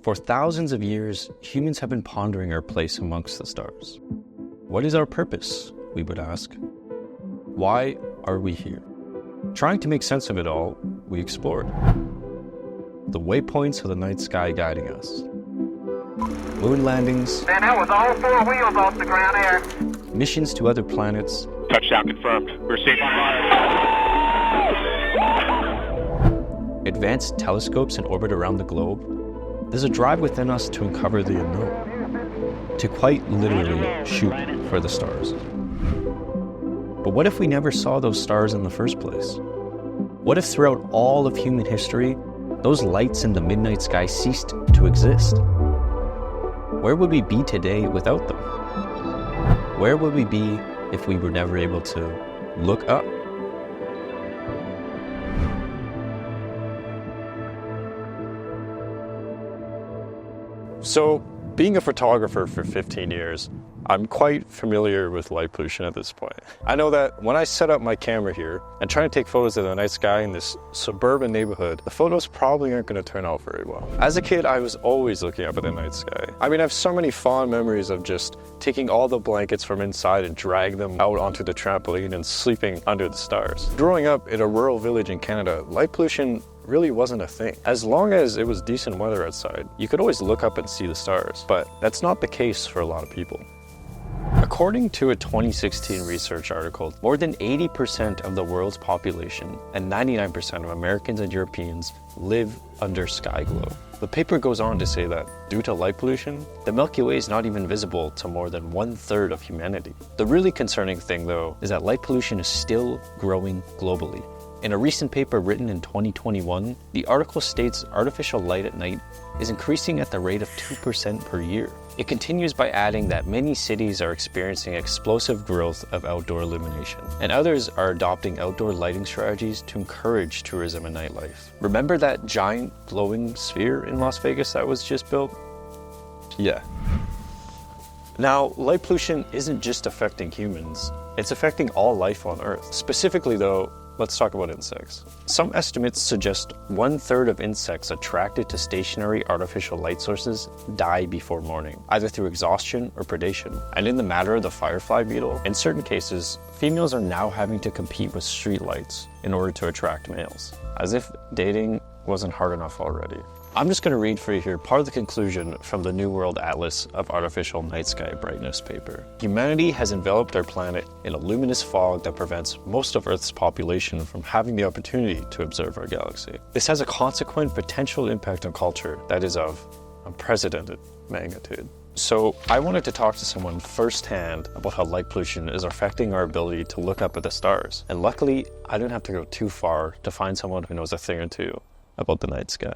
For thousands of years, humans have been pondering our place amongst the stars. What is our purpose, we would ask? Why are we here? Trying to make sense of it all, we explored. The waypoints of the night sky guiding us. Moon landings. Man, that was all 4 wheels off the ground there. Missions to other planets. Touchdown confirmed. We're safe on fire. Advanced telescopes in orbit around the globe. There's a drive within us to uncover the unknown. To quite literally shoot for the stars. But what if we never saw those stars in the first place? What if throughout all of human history, those lights in the midnight sky ceased to exist? Where would we be today without them? Where would we be if we were never able to look up? So, being a photographer for 15 years, I'm quite familiar with light pollution at this point. I know that when I set up my camera here and try to take photos of the night sky in this suburban neighborhood, the photos probably aren't going to turn out very well. As a kid, I was always looking up at the night sky. I mean, I have so many fond memories of just taking all the blankets from inside and dragging them out onto the trampoline and sleeping under the stars. Growing up in a rural village in Canada, light pollution really wasn't a thing. As long as it was decent weather outside, you could always look up and see the stars, but that's not the case for a lot of people. According to a 2016 research article, more than 80% of the world's population and 99% of Americans and Europeans live under sky glow. The paper goes on to say that due to light pollution, the Milky Way is not even visible to more than 1/3 of humanity. The really concerning thing though is that light pollution is still growing globally. In a recent paper written in 2021, the article states artificial light at night is increasing at the rate of 2% per year. It continues by adding that many cities are experiencing explosive growth of outdoor illumination, and others are adopting outdoor lighting strategies to encourage tourism and nightlife. Remember that giant glowing sphere in Las Vegas that was just built? Yeah. Now, light pollution isn't just affecting humans, it's affecting all life on Earth. Specifically though, let's talk about insects. Some estimates suggest 1/3 of insects attracted to stationary artificial light sources die before morning, either through exhaustion or predation. And in the matter of the firefly beetle, in certain cases, females are now having to compete with street lights in order to attract males, as if dating wasn't hard enough already. I'm just going to read for you here part of the conclusion from the New World Atlas of Artificial Night Sky Brightness paper. Humanity has enveloped our planet in a luminous fog that prevents most of Earth's population from having the opportunity to observe our galaxy. This has a consequent potential impact on culture that is of unprecedented magnitude. So I wanted to talk to someone firsthand about how light pollution is affecting our ability to look up at the stars. And luckily, I didn't have to go too far to find someone who knows a thing or two about the night sky.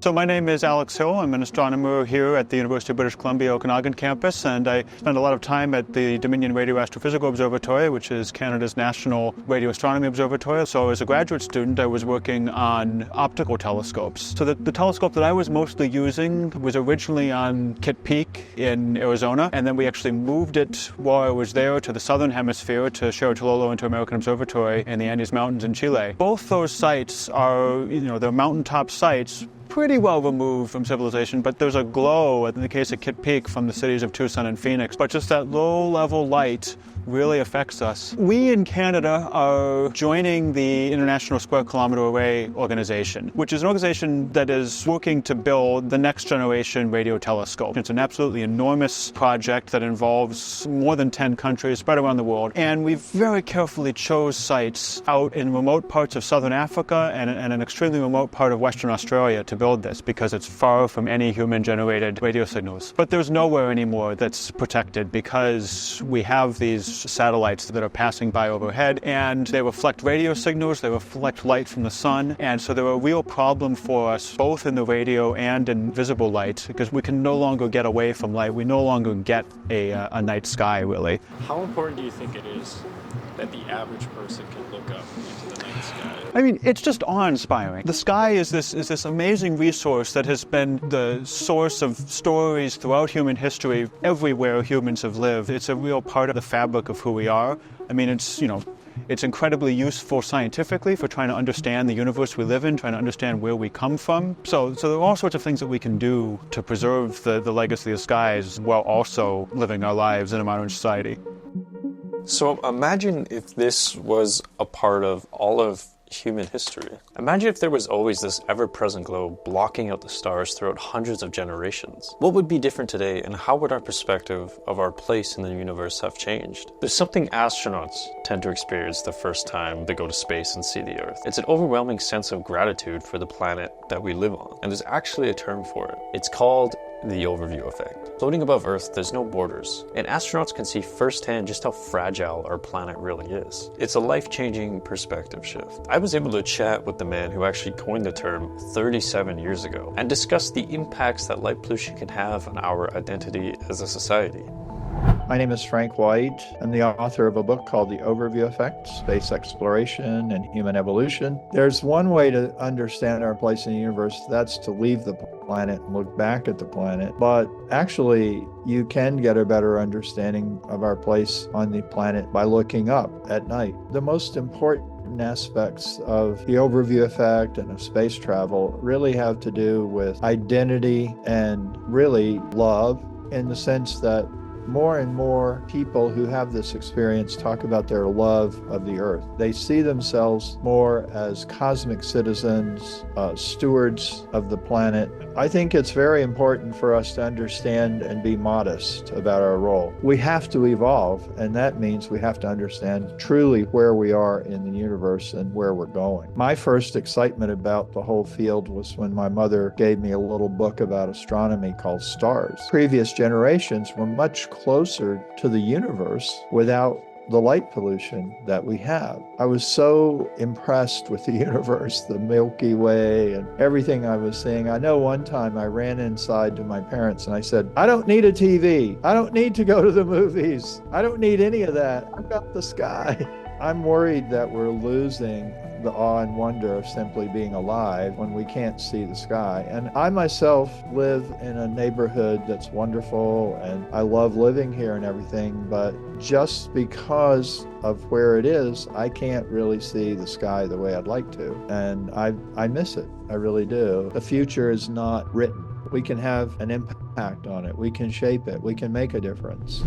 So my name is Alex Hill. I'm an astronomer here at the University of British Columbia Okanagan campus, and I spend a lot of time at the Dominion Radio Astrophysical Observatory, which is Canada's national radio astronomy observatory. So as a graduate student, I was working on optical telescopes. So the telescope that I was mostly using was originally on Kitt Peak in Arizona, and then we actually moved it while I was there to the southern hemisphere to Chiricahua Inter-American Observatory in the Andes Mountains in Chile. Both those sites are, they're mountaintop sites, pretty well removed from civilization, but there's a glow in the case of Kitt Peak from the cities of Tucson and Phoenix. But just that low-level light really affects us. We in Canada are joining the International Square Kilometre Array organization, which is an organization that is working to build the next generation radio telescope. It's an absolutely enormous project that involves more than 10 countries spread around the world, and we very carefully chose sites out in remote parts of southern Africa and an extremely remote part of Western Australia to build this, because it's far from any human-generated radio signals. But there's nowhere anymore that's protected, because we have these satellites that are passing by overhead, and they reflect radio signals, they reflect light from the sun, and so they're a real problem for us, both in the radio and in visible light, because we can no longer get away from light. We no longer get a night sky, really. How important do you think it is that the average person can look up into the night sky? I mean, it's just awe-inspiring. The sky is this amazing resource that has been the source of stories throughout human history, everywhere humans have lived. It's a real part of the fabric of who we are. I mean, it's, It's incredibly useful scientifically for trying to understand the universe we live in, trying to understand where we come from. So there are all sorts of things that we can do to preserve the legacy of skies while also living our lives in a modern society. So imagine if this was a part of all of human history. Imagine if there was always this ever-present globe blocking out the stars throughout hundreds of generations. What would be different today, and how would our perspective of our place in the universe have changed? There's something astronauts tend to experience the first time they go to space and see the Earth. It's an overwhelming sense of gratitude for the planet that we live on, and there's actually a term for it. It's called the overview effect. Floating above Earth, there's no borders, and astronauts can see firsthand just how fragile our planet really is. It's a life-changing perspective shift. I was able to chat with the man who actually coined the term 37 years ago and discuss the impacts that light pollution can have on our identity as a society. My name is Frank White. I'm the author of a book called The Overview Effect, Space Exploration and Human Evolution. There's one way to understand our place in the universe, that's to leave the planet and look back at the planet. But actually, you can get a better understanding of our place on the planet by looking up at night. The most important aspects of the overview effect and of space travel really have to do with identity and really love, in the sense that more and more people who have this experience talk about their love of the Earth. They see themselves more as cosmic citizens, stewards of the planet. I think it's very important for us to understand and be modest about our role. We have to evolve, and that means we have to understand truly where we are in the universe and where we're going. My first excitement about the whole field was when my mother gave me a little book about astronomy called Stars. Previous generations were much closer to the universe without the light pollution that we have. I was so impressed with the universe, the Milky Way, and everything I was seeing. I know one time I ran inside to my parents and I said, I don't need a TV. I don't need to go to the movies. I don't need any of that. I've got the sky. I'm worried that we're losing the awe and wonder of simply being alive when we can't see the sky. And I myself live in a neighborhood that's wonderful, and I love living here and everything, but just because of where it is, I can't really see the sky the way I'd like to. And I miss it. I really do. The future is not written. We can have an impact on it. We can shape it. We can make a difference.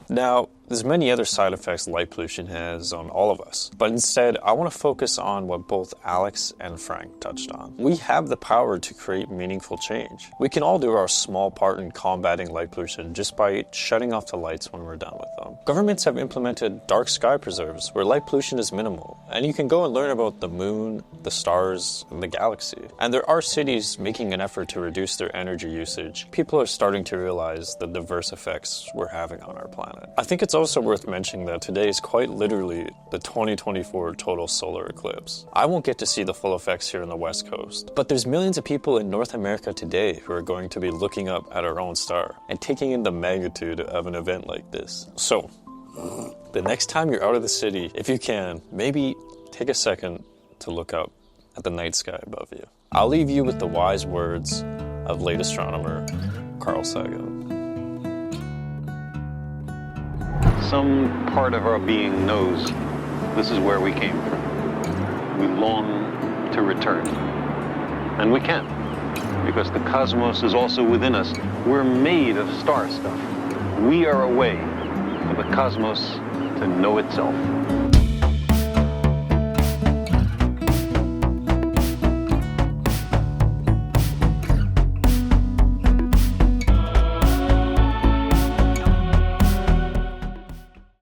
Now, there's many other side effects light pollution has on all of us, but instead I want to focus on what both Alex and Frank touched on. We have the power to create meaningful change. We can all do our small part in combating light pollution just by shutting off the lights when we're done with them. Governments have implemented dark sky preserves where light pollution is minimal, and you can go and learn about the moon, the stars, and the galaxy. And there are cities making an effort to reduce their energy usage. People are starting to realize the diverse effects we're having on our planet. I think it's also worth mentioning that today is quite literally the 2024 total solar eclipse. I won't get to see the full effects here on the West Coast, but there's millions of people in North America today who are going to be looking up at our own star and taking in the magnitude of an event like this. So, the next time you're out of the city, if you can, maybe take a second to look up at the night sky above you. I'll leave you with the wise words of late astronomer Carl Sagan. Some part of our being knows this is where we came from. We long to return. And we can, because the cosmos is also within us. We're made of star stuff. We are a way for the cosmos to know itself.